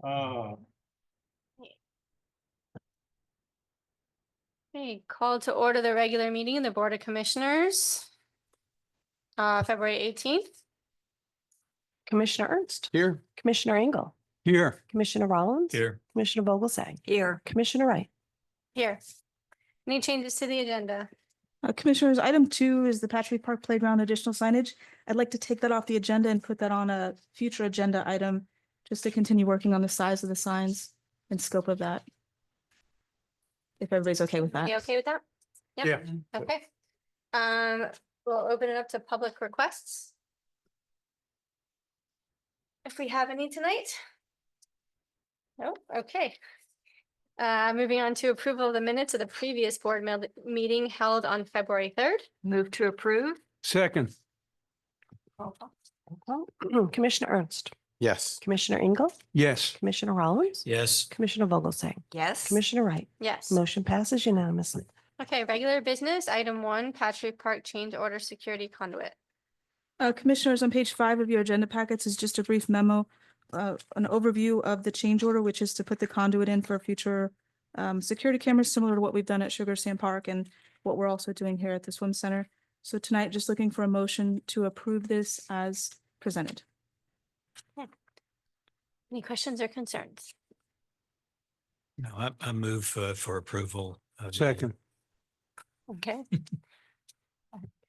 Okay, call to order the regular meeting of the Board of Commissioners. February 18th. Commissioner Ernst, Here. Commissioner Engel, Here. Commissioner Rollins. Here. Commissioner Vogelsang. Here. Commissioner Wright. Here. Any changes to the agenda? Commissioners, item 2 is the Patrick Park Playground additional signage. I'd like to take that off the agenda and put that on a future agenda item, just to continue working on the size of the signs and scope of that. If everybody's okay with that. You okay with that? Yep. Yeah. Okay. We'll open it up to public requests. If we have any tonight. No, okay. Moving on to approval of the minutes of the previous meeting held on February 3rd. Move to approve. Second. Commissioner Ernst, Yes. Commissioner Engel, Yes. Commissioner Rollins. Yes. Commissioner Vogelsang. Yes. Commissioner Wright. Yes. Motion passes unanimously. Okay, regular business, item 1, Patrick Park change order security conduit. Commissioners, on page 5 of your agenda packets is just a brief memo, an overview of the change order, which is to put the conduit in for future security cameras, similar to what we've done at Sugar Sand Park and what we're also doing here at the swim center. So tonight, just looking for a motion to approve this as presented. Any questions or concerns? No, I move for approval. Second. Okay.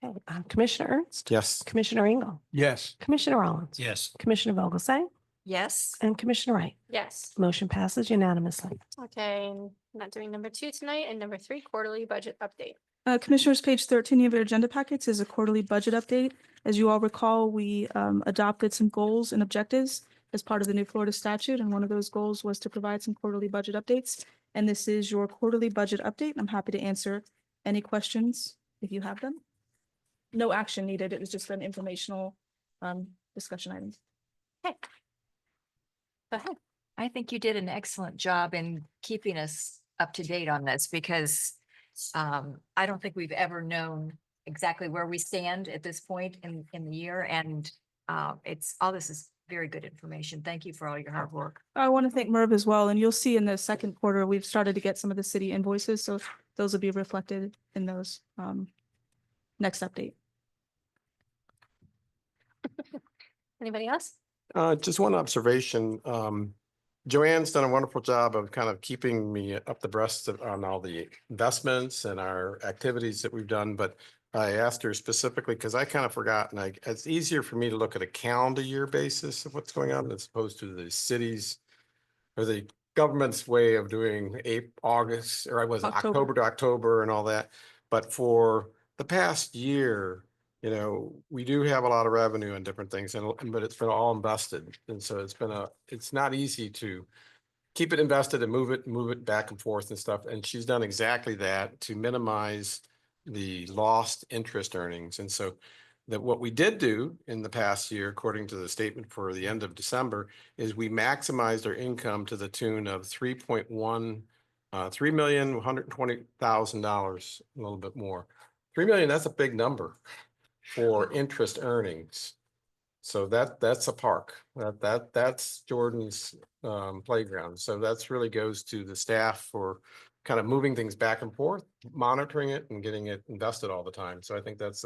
Okay, Commissioner Ernst, Yes. Commissioner Engel, Yes. Commissioner Rollins. Yes. Commissioner Vogelsang Yes. and Commissioner Wright. Yes. Motion passes unanimously. Okay, and not doing number 2 tonight, and number 3, quarterly budget update. Commissioners, page 13 of your agenda packets is a quarterly budget update. As you all recall, we adopted some goals and objectives as part of the new Florida statute, and one of those goals was to provide some quarterly budget updates. And this is your quarterly budget update. I'm happy to answer any questions if you have them. No action needed. It was just an informational discussion item. Okay. Go ahead. I think you did an excellent job in keeping us up to date on this because I don't think we've ever known exactly where we stand at this point in the year. And all this is very good information. Thank you for all your hard work. I want to thank Merv as well. And you'll see in the second quarter, we've started to get some of the city invoices. So those will be reflected in those next update. Anybody else? Just one observation. Joanne's done a wonderful job of kind of keeping me up the breast on all the investments and our activities that we've done. But I asked her specifically because I kind of forgot, and it's easier for me to look at a calendar year basis of what's going on as opposed to the city's or the government's way of doing August, or I was October to October and all that. But for the past year, you know, we do have a lot of revenue and different things, but it's been all invested. And so it's not easy to keep it invested and move it back and forth and stuff. And she's done exactly that to minimize the lost interest earnings. And so that what we did do in the past year, according to the statement for the end of December, is we maximized our income to the tune of $3,120,000, a little bit more. 3 million, that's a big number for interest earnings. So that's a park. That's Jordan's playground. So that's really goes to the staff for kind of moving things back and forth, monitoring it and getting it invested all the time. So I think that's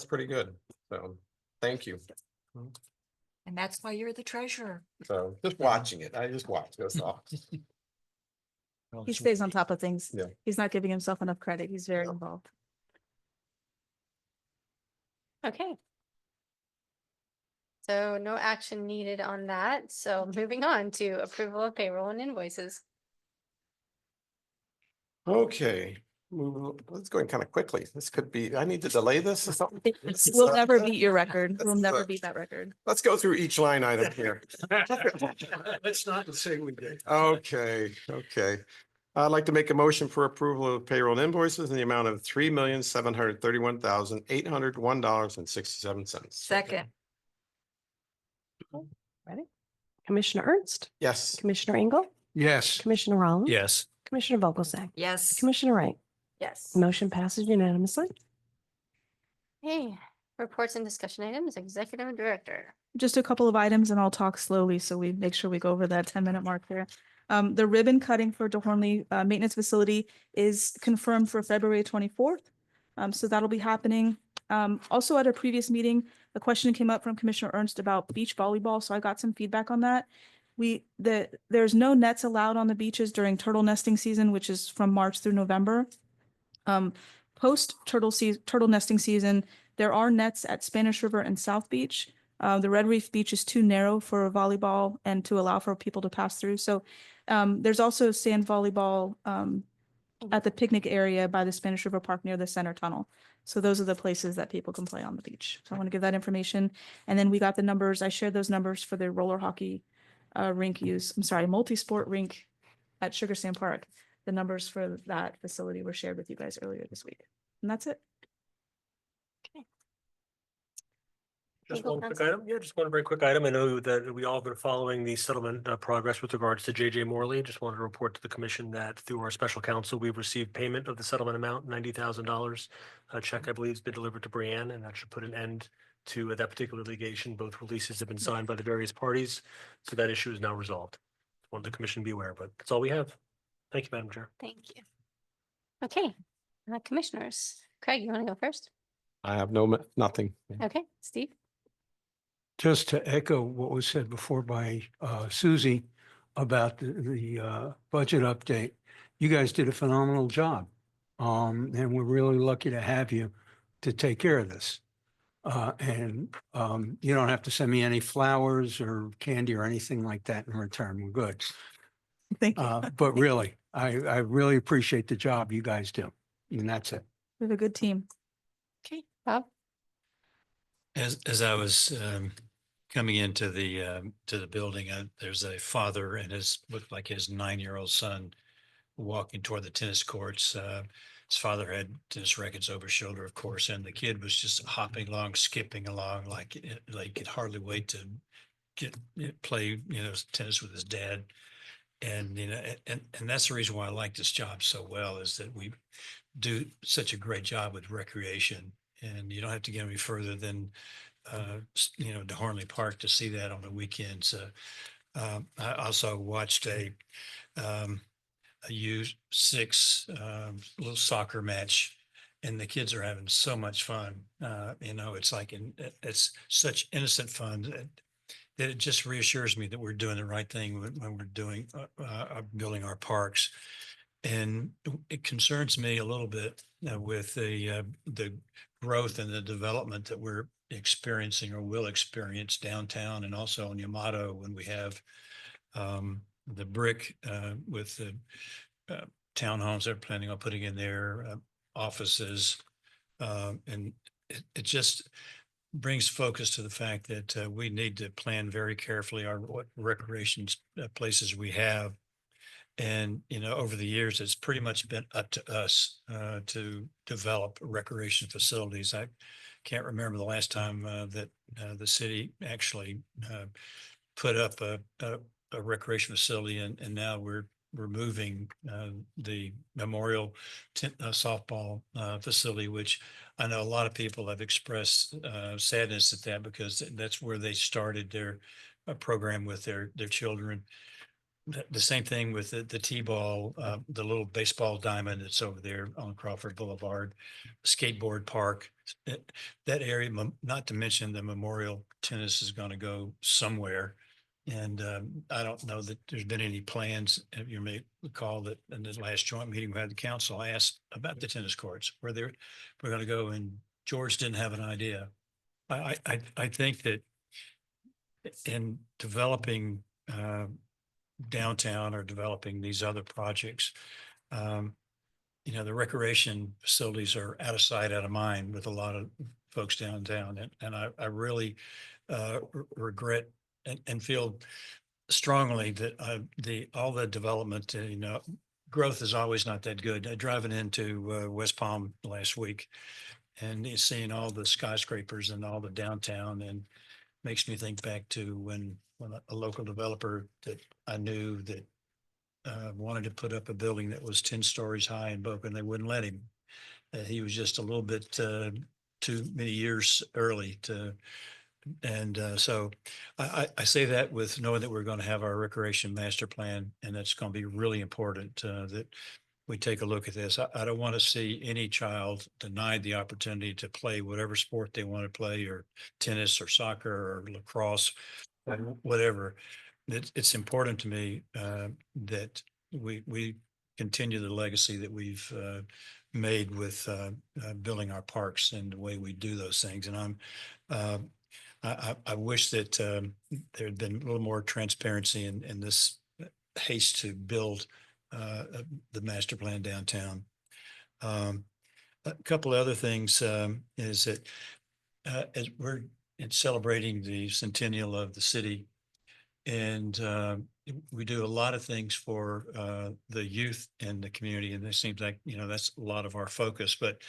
pretty good. So thank you. And that's why you're the treasurer. So just watching it. I just watch. That's all. He stays on top of things. Yeah. He's not giving himself enough credit. He's very involved. Okay. So no action needed on that. So moving on to approval of payroll and invoices. Okay. Let's go kind of quickly. This could be, I need to delay this or something. We'll never beat your record. We'll never beat that record. Let's go through each line item here. That's not the same we did. Okay. I'd like to make a motion for approval of payroll and invoices in the amount of $3,731,801.67. Second. Ready? Commissioner Ernst, Yes. Commissioner Engel, Yes. Commissioner Rollins. Yes. Commissioner Vogelsang. Yes. Commissioner Wright. Yes. Motion passes unanimously. Hey, Reports and discussion items, Executive Director. Just a couple of items and I'll talk slowly so we make sure we go over that 10-minute mark here. The ribbon cutting for DeHornley Maintenance Facility is confirmed for February 24th. So that'll be happening. Also at a previous meeting, a question came up from Commissioner Ernst about beach volleyball, so I got some feedback on that. There's no nets allowed on the beaches during turtle nesting season, which is from March through November. Post turtle nesting season, there are nets at Spanish River and South Beach. The Red Reef Beach is too narrow for volleyball and to allow for people to pass through. So there's also sand volleyball at the picnic area by the Spanish River Park near the center tunnel. So those are the places that people can play on the beach. So I want to give that information. And then we got the numbers. I shared those numbers for the roller hockey rink use. I'm sorry, multi-sport rink at Sugar Sand Park. The numbers for that facility were shared with you guys earlier this week. And that's it. Just Legal one quick counsel. item. Yeah, just one very quick item. I know that we all have been following the settlement progress with regards to JJ Morley. Just wanted to report to the commission that through our special counsel, we've received payment of the settlement amount, $90,000. A check, I believe, has been delivered to Brianne, and that should put an end to that particular litigation. Both releases have been signed by the various parties, so that issue is now resolved. Want the commission to be aware, but that's all we have. Thank you, Madam Chair. Thank you. Okay, Commissioners. Craig, you want to go first? I have nothing. Okay, Steve? Just to echo what was said before by Susie about the budget update, you guys did a phenomenal job. And we're really lucky to have you to take care of this. And you don't have to send me any flowers or candy or anything like that in return. We're good. Thank you. But really, I really appreciate the job you guys do. And that's it. We have a good team. Okay, Bob? As I was coming into the building, there's a father and looked like his 9-year-old son walking toward the tennis courts. His father had tennis rackets over his shoulder, of course, and the kid was just hopping along, skipping along, like could hardly wait to play tennis with his dad. And and that's the reason why I like this job so well, is that we do such a great job with recreation. And you don't have to get any further than, DeHornley Park to see that on the weekends. I also watched a U6 little soccer match, and the kids are having so much fun. It's like, it's such innocent fun that it just reassures me that we're doing the right thing when we're doing, building our parks. And it concerns me a little bit with the growth and the development that we're experiencing or will experience downtown and also in Yamato, when we have the brick with the townhomes they're planning on putting in their offices. And it just brings focus to the fact that we need to plan very carefully what recreation places we have. And, over the years, it's pretty much been up to us to develop recreation facilities. I can't remember the last time that the city actually put up a recreation facility, and now we're moving the memorial softball facility, which I know a lot of people have expressed sadness at that, because that's where they started their program with their children. The same thing with the T-ball, the little baseball diamond that's over there on Crawford Boulevard, skateboard park, that area, not to mention the Memorial Tennis is going to go somewhere. And I don't know that there's been any plans. You may recall that in the last joint meeting we had the council, I asked about the tennis courts, where we're going to go, and George didn't have an idea. I think that in developing downtown or developing these other projects, the recreation facilities are out of sight, out of mind with a lot of folks downtown. And I really regret and feel strongly that all the development, growth is always not that good. Driving into West Palm last week and seeing all the skyscrapers and all the downtown, and makes me think back to when a local developer that I knew that wanted to put up a building that was 10 stories high in Boca, and they wouldn't let him. He was just a little bit too many years early to. And so I say that with knowing that we're going to have our recreation master plan, and that's going to be really important that we take a look at this. I don't want to see any child denied the opportunity to play whatever sport they want to play, or tennis or soccer or lacrosse, or whatever. It's important to me that we continue the legacy that we've made with building our parks and the way we do those things. And I wish that there had been a little more transparency in this haste to build the master plan downtown. A couple of other things is that as we're celebrating the centennial of the city, and we do a lot of things for the youth in the community, and it seems like, that's a lot of our focus. But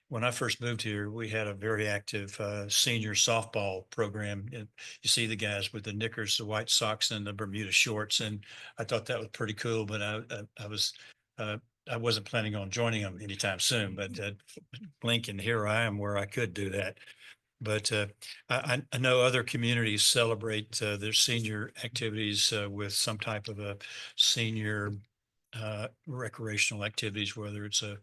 when I first moved here, we had a very active senior softball program. And you see the guys with the knickers, the white socks, and the Bermuda shorts, and I thought that was pretty cool. But I wasn't planning on joining them anytime soon. But blink, and here I am, where I could do that. But I know other communities celebrate their senior activities with some type of a senior recreational activities, whether it's a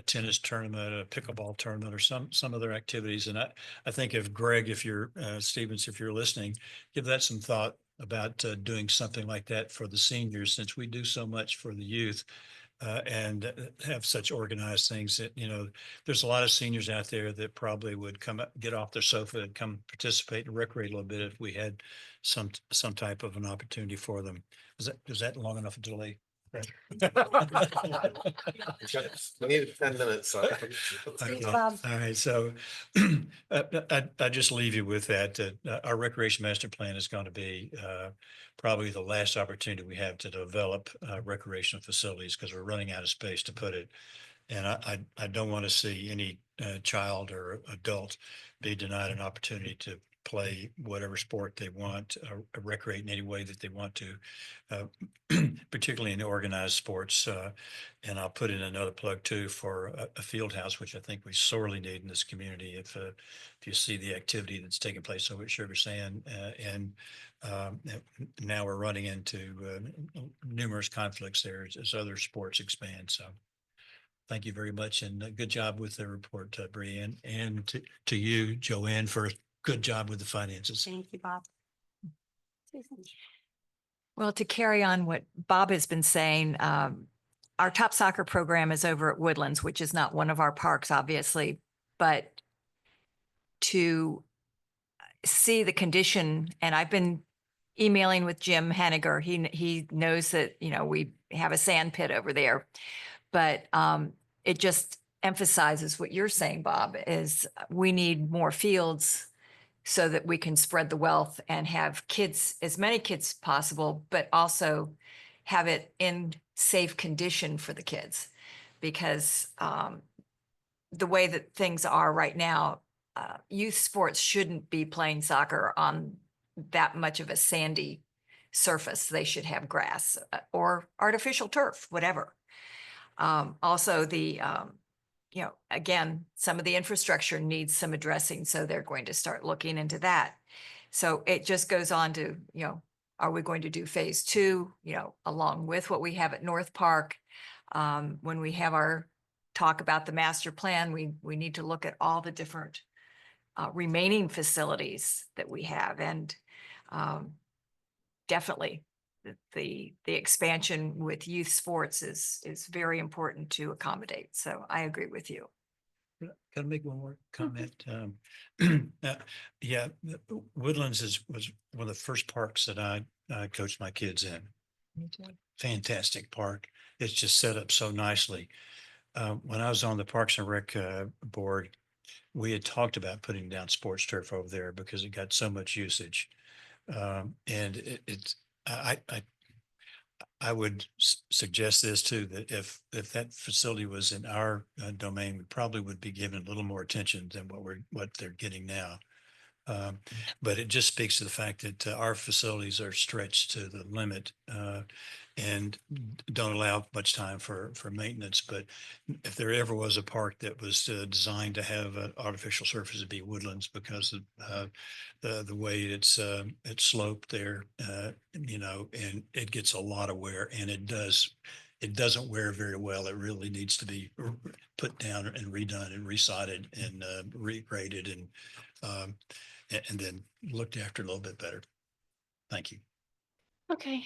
tennis tournament, a pickleball tournament, or some other activities. And I think if Greg, if you're Stevens, if you're listening, give that some thought about doing something like that for the seniors, since we do so much for the youth. And have such organized things that, there's a lot of seniors out there that probably would get off their sofa and come participate and recreate a little bit if we had some type of an opportunity for them. Was that long enough a delay? We need 10 minutes. So. Okay. Bob. All right, so I just leave you with that. Our recreation master plan is going to be probably the last opportunity we have to develop recreational facilities, because we're running out of space to put it. And I don't want to see any child or adult be denied an opportunity to play whatever sport they want, recreate in any way that they want to, particularly in organized sports. And I'll put in another plug too for a field house, which I think we sorely need in this community. If you see the activity that's taking place over at Sugar Sand, and now we're running into numerous conflicts there as other sports expand. So thank you very much, and good job with the report, Brianne, and to you, Joanne, for good job with the finances. Thank you, Bob. Well, to carry on what Bob has been saying, our top soccer program is over at Woodlands, which is not one of our parks, obviously, but to see the condition, and I've been emailing with Jim Henniger. He knows that, we have a sand pit over there, but it just emphasizes what you're saying, Bob, is we need more fields so that we can spread the wealth and have kids, as many kids possible, but also have it in safe condition for the kids. Because the way that things are right now, youth sports shouldn't be playing soccer on that much of a sandy surface. They should have grass or artificial turf, whatever. Also, again, some of the infrastructure needs some addressing, so they're going to start looking into that. So it just goes on to, are we going to do phase 2, along with what we have at North Park? When we have our talk about the master plan, we need to look at all the different remaining facilities that we have, and definitely the expansion with youth sports is very important to accommodate. So I agree with you. Can I make one more comment? Yeah, Woodlands was one of the first parks that I coached my kids in. Fantastic park. It's just set up so nicely. When I was on the Parks and Rec board, we had talked about putting down sports turf over there because it got so much usage. And I would suggest this too, that if that facility was in our domain, we probably would be given a little more attention than what they're getting now. But it just speaks to the fact that our facilities are stretched to the limit. and don't allow much time for maintenance. But if there ever was a park that was designed to have an artificial surface, it'd be Woodlands, because of the way it's sloped there, and it gets a lot of wear, and it doesn't wear very well. It really needs to be put down and redone and resided and regraded and then looked after a little bit better. Thank you. Okay,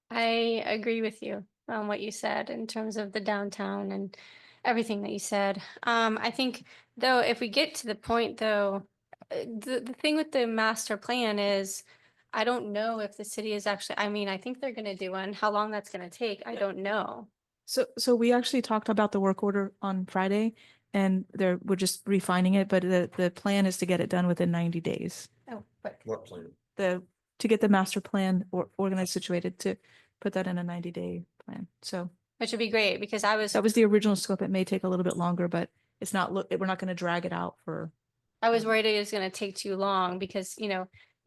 I agree with you on what you said in terms of the downtown and everything that you said. I think though, if we get to the point though, the thing with the master plan is, I don't know if the city is actually, I mean, I think they're gonna do one. How long that's gonna take, I don't know. So we actually talked about the work order on Friday and we're just refining it, but the plan is to get it done within 90 days. Oh, but What plan? To get the master plan or organized, situated, to put that in a 90-day plan. So which would be great, because I was that was the original scope. It may take a little bit longer, but it's not, we're not going to drag it out for. worried it was gonna take too long, because,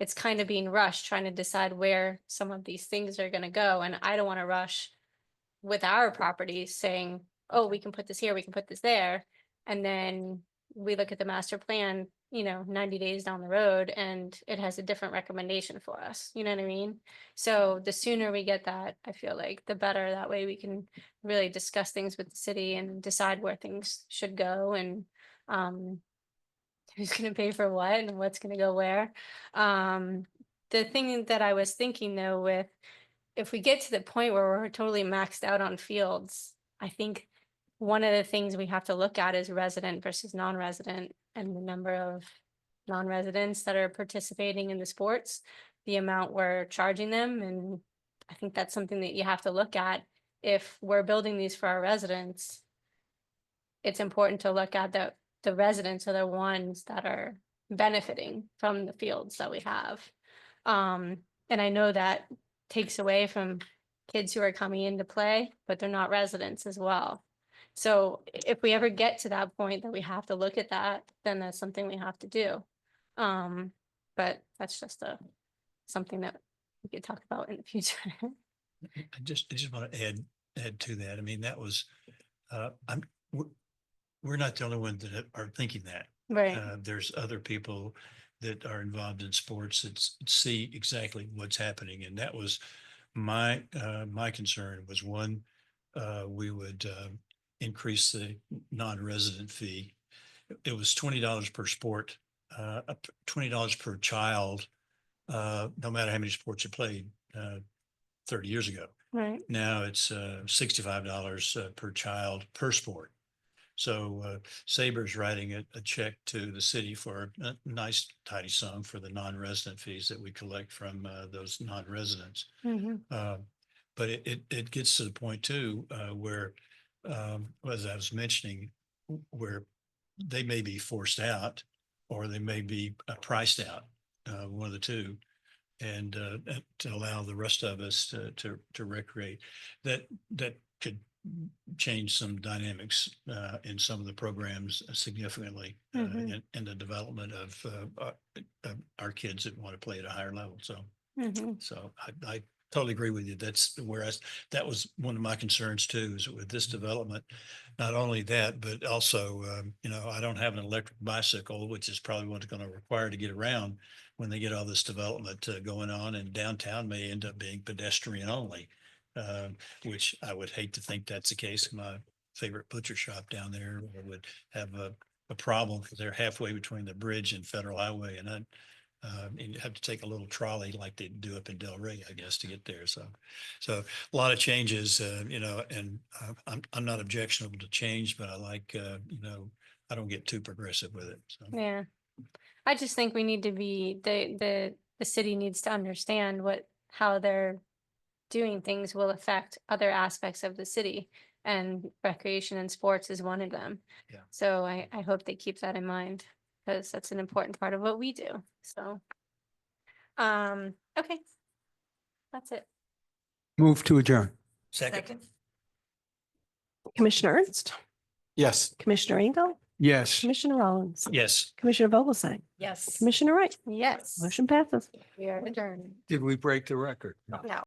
it's kind of being rushed, trying to decide where some of these things are gonna go, and I don't wanna rush with our properties saying, oh, we can put this here, we can put this there, and then we look at the master plan, 90 days down the road, and it has a different recommendation for us, you know what I mean? So the sooner we get that, I feel like the better. That way we can really discuss things with the city and decide where things should go, and who's gonna pay for what and what's gonna go where. The thing that I was thinking though, with if we get to the point where we're totally maxed out on fields, I think one of the things we have to look at is resident versus non-resident, and the number of non-residents that are participating in the sports, the amount we're charging them. And I think that's something that you have to look at. If we're building these for our residents, it's important to look at the residents are the ones that are benefiting from the fields that we have. And I know that takes away from kids who are coming in to play, but they're not residents as well. So if we ever get to that point that we have to look at that, then that's something we have to do. But that's just something that we could talk about in the future. I just want to add to that. I mean, that was, we're not the only ones that are thinking that. Right. There's other people that are involved in sports that see exactly what's happening. And that was my concern was, one, we would increase the non-resident fee. It was $20 per sport, $20 per child, no matter how many sports you played 30 years ago. Right. Now it's $65 per child per sport. So Saber's writing a check to the city for a nice tidy sum for the non-resident fees that we collect from those non-residents. But it gets to the point too, where, as I was mentioning, where they may be forced out or they may be priced out, one of the two, and to allow the rest of us to recreate. That could change some dynamics in some of the programs significantly in the development of our kids that want to play at a higher level. So, so I totally agree with you. That's that was one of my concerns too, is with this development. Not only that, but also, I don't have an electric bicycle, which is probably what's going to require to get around when they get all this development going on, and downtown may end up being pedestrian only, which I would hate to think that's the case. My favorite butcher shop down there would have a problem because they're halfway between the bridge and Federal Highway, and you have to take a little trolley like they do up in Del Rey, I guess, to get there. So a lot of changes, and I'm not objectionable to change, but I like, I don't get too progressive with it. So. Yeah. I just think we need to be, the city needs to understand how they're doing things will affect other aspects of the city, and recreation and sports is one of them. Yeah. So I hope they keep that in mind, because that's an important part of what we do. So, okay. That's it. Move to adjourn. Second. Commissioner Ernst, Yes. Commissioner Engel, Yes. Commissioner Rollins, Yes. Commissioner Vogelsang, Yes. Commissioner Wright. Yes. Motion passes. We are adjourned. Did we break the record? No.